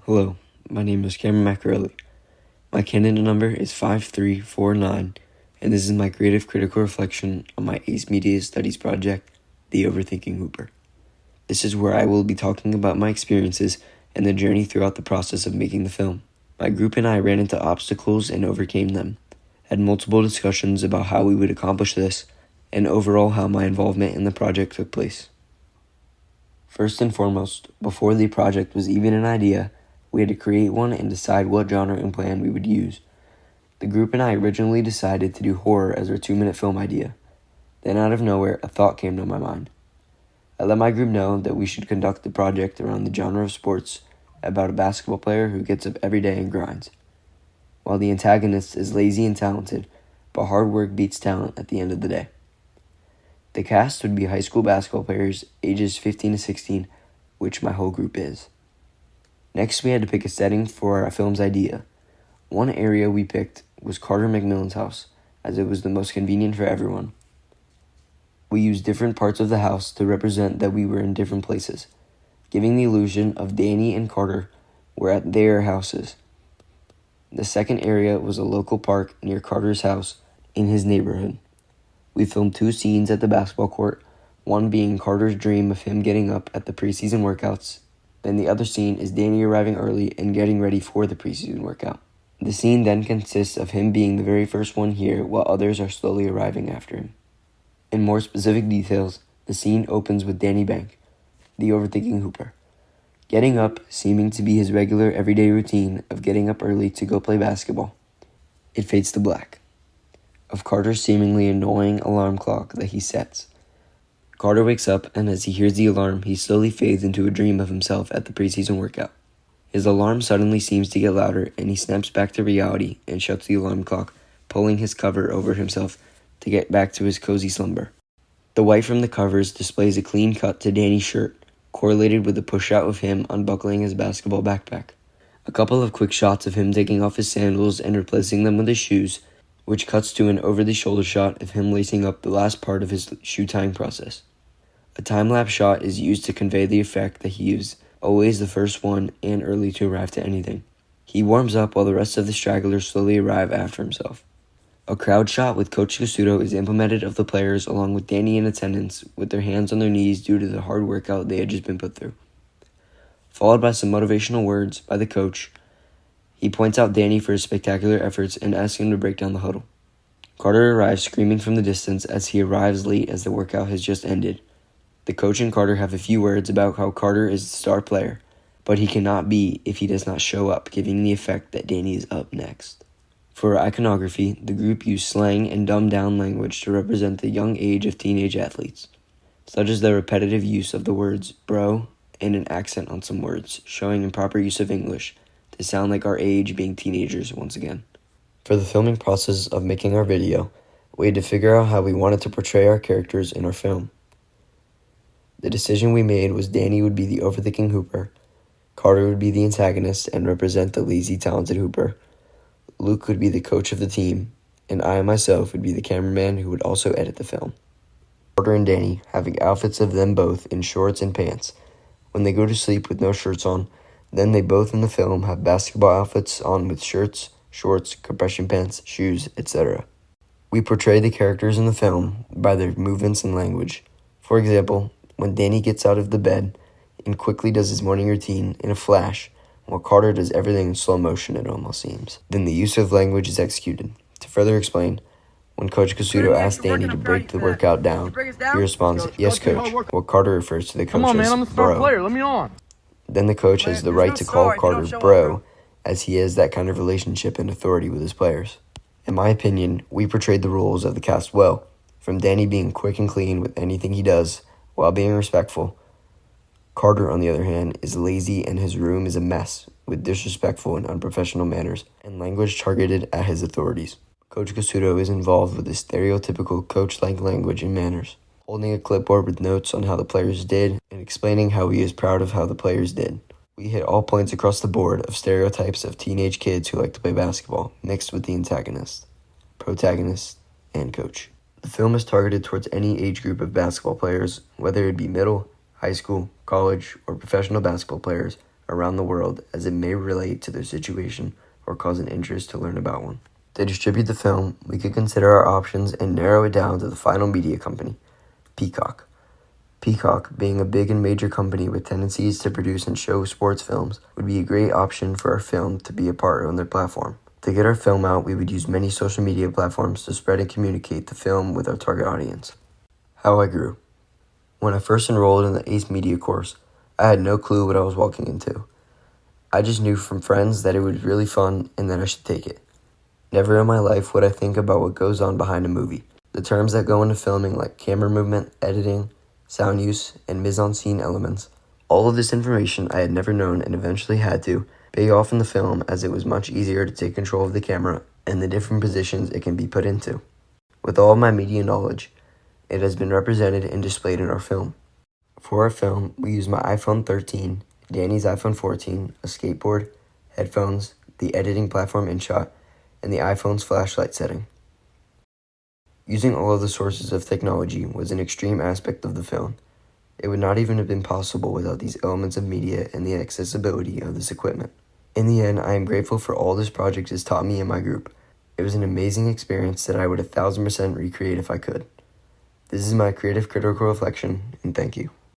Hello, my name is Cameron Maccarelli. My candidate number is 5349, and this is my creative critical reflection on my ACE Media Studies project, The Overthinking Hooper. This is where I will be talking about my experiences and the journey throughout the process of making the film. My group and I ran into obstacles and overcame them, had multiple discussions about how we would accomplish this, and overall how my involvement in the project took place. First and foremost, before the project was even an idea, we had to create one and decide what genre and plan we would use. The group and I originally decided to do horror as our 2-minute film idea. Then out of nowhere, a thought came to my mind. I let my group know that we should conduct the project around the genre of sports about a basketball player who gets up every day and grinds. While the antagonist is lazy and talented, but hard work beats talent at the end of the day. The cast would be high school basketball players ages 15 to 16, which my whole group is. Next, we had to pick a setting for our film's idea. One area we picked was Carter McMillan's house, as it was the most convenient for everyone. We used different parts of the house to represent that we were in different places, giving the illusion of Danny and Carter were at their houses. The second area was a local park near Carter's house in his neighborhood. We filmed 2 scenes at the basketball court, one being Carter's dream of him getting up at the preseason workouts. Then the other scene is Danny arriving early and getting ready for the preseason workout. The scene then consists of him being the very first one here while others are slowly arriving after him. In more specific details, the scene opens with Danny Bank, the overthinking hooper, getting up, seeming to be his regular everyday routine of getting up early to go play basketball. It fades to black, of Carter's seemingly annoying alarm clock that he sets. Carter wakes up, and as he hears the alarm, he slowly fades into a dream of himself at the preseason workout. His alarm suddenly seems to get louder, and he snaps back to reality and shuts the alarm clock, pulling his cover over himself to get back to his cozy slumber. The white from the covers displays a clean cut to Danny's shirt, correlated with a push-out of him unbuckling his basketball backpack. A couple of quick shots of him taking off his sandals and replacing them with his shoes, which cuts to an over-the-shoulder shot of him lacing up the last part of his shoe-tying process. A time-lapse shot is used to convey the effect that he is always the first one and early to arrive to anything. He warms up while the rest of the stragglers slowly arrive after himself. A crowd shot with Coach Casuto is implemented of the players along with Danny in attendance with their hands on their knees due to the hard workout they had just been put through. Followed by some motivational words by the coach, he points out Danny for his spectacular efforts and asks him to break down the huddle. Carter arrives screaming from the distance as he arrives late as the workout has just ended. The coach and Carter have a few words about how Carter is the star player, but he cannot be if he does not show up, giving the effect that Danny is up next. For iconography, the group used slang and dumbed-down language to represent the young age of teenage athletes, such as the repetitive use of the words bro and an accent on some words, showing improper use of English to sound like our age being teenagers once again. For the filming process of making our video, we had to figure out how we wanted to portray our characters in our film. The decision we made was Danny would be the overthinking hooper, Carter would be the antagonist and represent the lazy, talented hooper, Luke would be the coach of the team, and I myself would be the cameraman who would also edit the film. Carter and Danny having outfits of them both in shorts and pants. When they go to sleep with no shirts on, then they both in the film have basketball outfits on with shirts, shorts, compression pants, shoes, etc. We portray the characters in the film by their movements and language. For example, when Danny gets out of the bed and quickly does his morning routine in a flash, while Carter does everything in slow motion, it almost seems. Then the use of language is executed. To further explain, when Coach Casuto asks Danny to break the workout down, he responds, "Yes, Coach," while Carter refers to the coach as bro. Player. Let me on. Then the coach has the right to call Carter bro, as he has that kind of relationship and authority with his players. In my opinion, we portrayed the roles of the cast well, from Danny being quick and clean with anything he does, while being respectful. Carter, on the other hand, is lazy and his room is a mess, with disrespectful and unprofessional manners, and language targeted at his authorities. Coach Casuto is involved with the stereotypical coach-like language and manners, holding a clipboard with notes on how the players did, and explaining how he is proud of how the players did. We hit all points across the board of stereotypes of teenage kids who like to play basketball, mixed with the antagonist, protagonist, and coach. The film is targeted towards any age group of basketball players, whether it be middle, high school, college, or professional basketball players, around the world as it may relate to their situation or cause an interest to learn about one. To distribute the film, we could consider our options and narrow it down to the final media company, Peacock. Peacock, being a big and major company with tendencies to produce and show sports films, would be a great option for our film to be a part on their platform. To get our film out, we would use many social media platforms to spread and communicate the film with our target audience. How I grew. When I first enrolled in the ACE Media course, I had no clue what I was walking into. I just knew from friends that it was really fun and that I should take it. Never in my life would I think about what goes on behind a movie. The terms that go into filming like camera movement, editing, sound use, and mise-en-scene elements. All of this information I had never known and eventually had to pay off in the film as it was much easier to take control of the camera and the different positions it can be put into. With all of my media knowledge, it has been represented and displayed in our film. For our film, we used my iPhone 13, Danny's iPhone 14, a skateboard, headphones, the editing platform InShot, and the iPhone's flashlight setting. Using all of the sources of technology was an extreme aspect of the film. It would not even have been possible without these elements of media and the accessibility of this equipment. In the end, I am grateful for all this project has taught me and my group. It was an amazing experience that I would 1,000% recreate if I could. This is my creative critical reflection, and thank you.